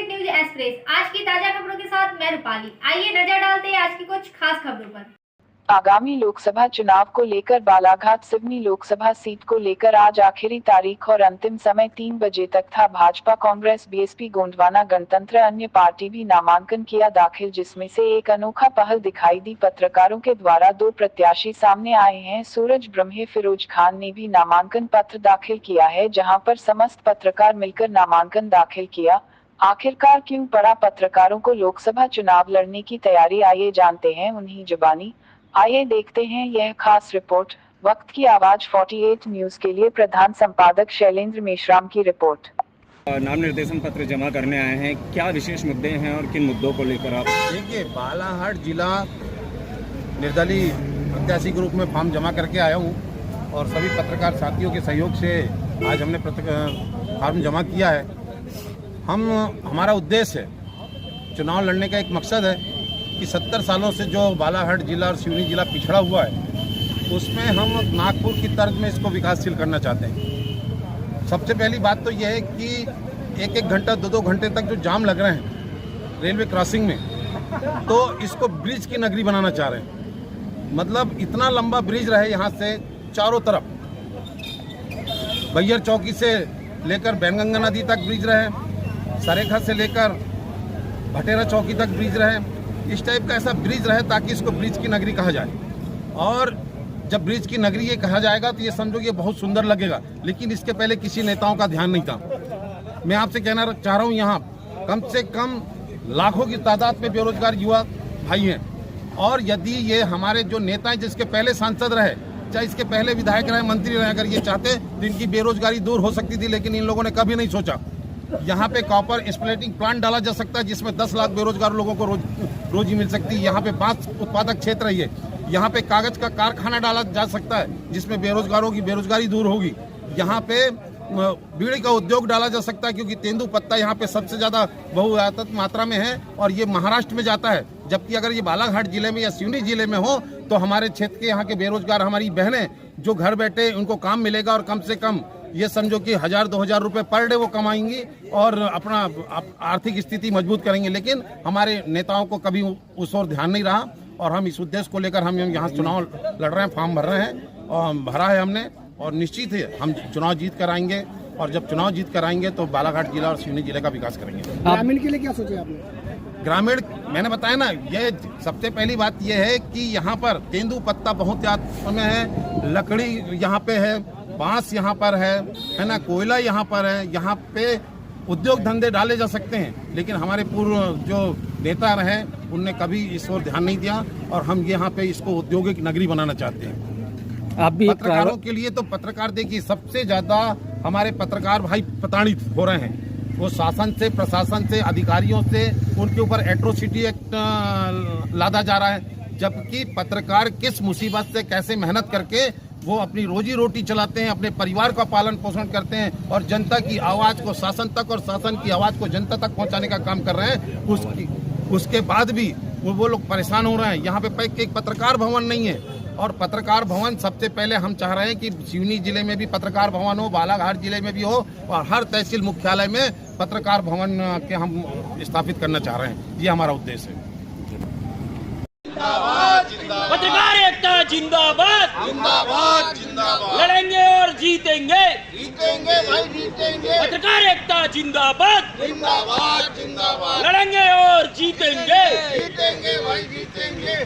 State news express. आज की ताजा खबरों के साथ मैं रूपाली। आइए नजर डालते हैं आज की कुछ खास खबरों पर। आगामी लोकसभा चुनाव को लेकर बालाघाट सिवनी लोकसभा सीट को लेकर आज आखिरी तारीख और अंतिम समय 3 बजे तक था। भाजपा, कांग्रेस, बीएसपी, गोंडवाना गणतंत्र अन्य पार्टी भी नामांकन किया दाखिल, जिसमें से एक अनोखा पहल दिखाई दी। पत्रकारों के द्वारा 2 प्रत्याशी सामने आए हैं। सूरज ब्रह्मे फिरोज खान ने भी नामांकन पत्र दाखिल किया है, जहां पर समस्त पत्रकार मिलकर नामांकन दाखिल किया। आखिरकार क्यों पड़ा पत्रकारों को लोकसभा चुनाव लड़ने की तैयारी, आइए जानते हैं उन्हीं जुबानी। आइए देखते हैं यह खास रिपोर्ट। वक्त की आवाज 48 न्यूज के लिए प्रधान संपादक शैलेंद्र मेश्राम की रिपोर्ट। नाम निर्देशन पत्र जमा करने आए हैं, क्या विशेष मुद्दे हैं और किन मुद्दों को लेकर आप? देखिए, बालाघाट जिला निर्दलीय प्रत्याशी के रूप में फॉर्म जमा करके आया हूँ और सभी पत्रकार साथियों के सहयोग से आज हमने फॉर्म जमा किया है। हमारा उद्देश्य है, चुनाव लड़ने का एक मकसद है कि 70 सालों से जो बालाघाट जिला और सिवनी जिला पिछड़ा हुआ है, उसमें हम नागपुर की तर्ज में इसको विकासशील करना चाहते हैं। सबसे पहली बात तो यह है कि 1-1 घंटा 2-2 घंटे तक जो जाम लग रहे हैं रेलवे क्रॉसिंग में, तो इसको ब्रिज की नगरी बनाना चाह रहे हैं। मतलब इतना लंबा ब्रिज रहे यहाँ से चारों तरफ, बैयर चौकी से लेकर बैनगंगा नदी तक ब्रिज रहे, सरेखा से लेकर भटेरा चौकी तक ब्रिज रहे। इस टाइप का ऐसा ब्रिज रहे ताकि इसको ब्रिज की नगरी कहा जाए। और जब ब्रिज की नगरी ये कहा जाएगा तो ये समझो कि ये बहुत सुंदर लगेगा, लेकिन इसके पहले किसी नेताओं का ध्यान नहीं था। मैं आपसे कहना चाह रहा हूँ, यहाँ कम से कम लाखों की तादाद में बेरोजगार युवा भाई हैं, और यदि ये हमारे जो नेता हैं, जिसके पहले सांसद रहे, चाहे इसके पहले विधायक रहे, मंत्री रहे, अगर ये चाहते तो इनकी बेरोजगारी दूर हो सकती थी, लेकिन इन लोगों ने कभी नहीं सोचा। यहाँ पे कॉपर स्प्लिटिंग प्लांट डाला जा सकता है, जिसमें 10 लाख बेरोजगार लोगों को रोजी मिल सकती है। यहाँ पे बांस उत्पादक क्षेत्र है, यहाँ पे कागज का कारखाना डाला जा सकता है, जिसमें बेरोजगारों की बेरोजगारी दूर होगी। यहाँ पे बीड़ी का उद्योग डाला जा सकता है, क्योंकि तेंदुपत्ता यहाँ पे सबसे ज्यादा बहुआयात मात्रा में है और ये महाराष्ट्र में जाता है। जबकि अगर ये बालाघाट जिले में या सिवनी जिले में हो तो हमारे क्षेत्र के यहाँ के बेरोजगार हमारी बहनें जो घर बैठे उनको काम मिलेगा, और कम से कम ये समझो कि 1000-2000 रुपये पर डे वो कमाएंगी और अपना आर्थिक स्थिति मजबूत करेंगे। लेकिन हमारे नेताओं को कभी उस ओर ध्यान नहीं रहा, और हम इस उद्देश्य को लेकर हम यहाँ चुनाव लड़ रहे हैं, फॉर्म भर रहे हैं और भरा है हमने, और निश्चित है हम चुनाव जीत कर आएंगे। और जब चुनाव जीत कर आएंगे तो बालाघाट जिला और सिवनी जिले का विकास करेंगे। ग्रामीण के लिए क्या सोचे आपने? ग्रामीण, मैंने बताया ना, ये सबसे पहली बात यह है कि यहाँ पर तेंदुपत्ता बहुत में है, लकड़ी यहाँ पे है, बांस यहाँ पर है ना, कोयला यहाँ पर है। यहाँ पे उद्योग धंधे डाले जा सकते हैं, लेकिन हमारे पूर्व जो नेता रहे उनने कभी इस ओर ध्यान नहीं दिया, और हम यहाँ पे इसको औद्योगिक नगरी बनाना चाहते हैं। आप भी पत्रकारों के लिए तो पत्रकार, देखिए, सबसे ज्यादा हमारे पत्रकार भाई प्रताड़ित हो रहे हैं। वो शासन से, प्रशासन से, अधिकारियों से उनके ऊपर एट्रोसिटी एक्ट लादा जा रहा है, जबकि पत्रकार किस मुसीबत से कैसे मेहनत करके वो अपनी रोजी रोटी चलाते हैं, अपने परिवार का पालन पोषण करते हैं, और जनता की आवाज को शासन तक और शासन की आवाज को जनता तक पहुंचाने का काम कर रहे हैं। उसके बाद भी वो लोग परेशान हो रहे हैं। यहाँ पे एक पत्रकार भवन नहीं है, और पत्रकार भवन सबसे पहले हम चाह रहे हैं कि सिवनी जिले में भी पत्रकार भवन हो, बालाघाट जिले में भी हो, और हर तहसील मुख्यालय में पत्रकार भवन के हम स्थापित करना चाह रहे हैं। ये हमारा उद्देश्य है। पत्रकार एकता जिंदाबाद, जिंदाबाद, जिंदाबाद, लड़ेंगे और जीतेंगे, जीतेंगे भाई, जीतेंगे। पत्रकार एकता जिंदाबाद, जिंदाबाद, जिंदाबाद, लड़ेंगे और जीतेंगे, जीतेंगे भाई, जीतेंगे।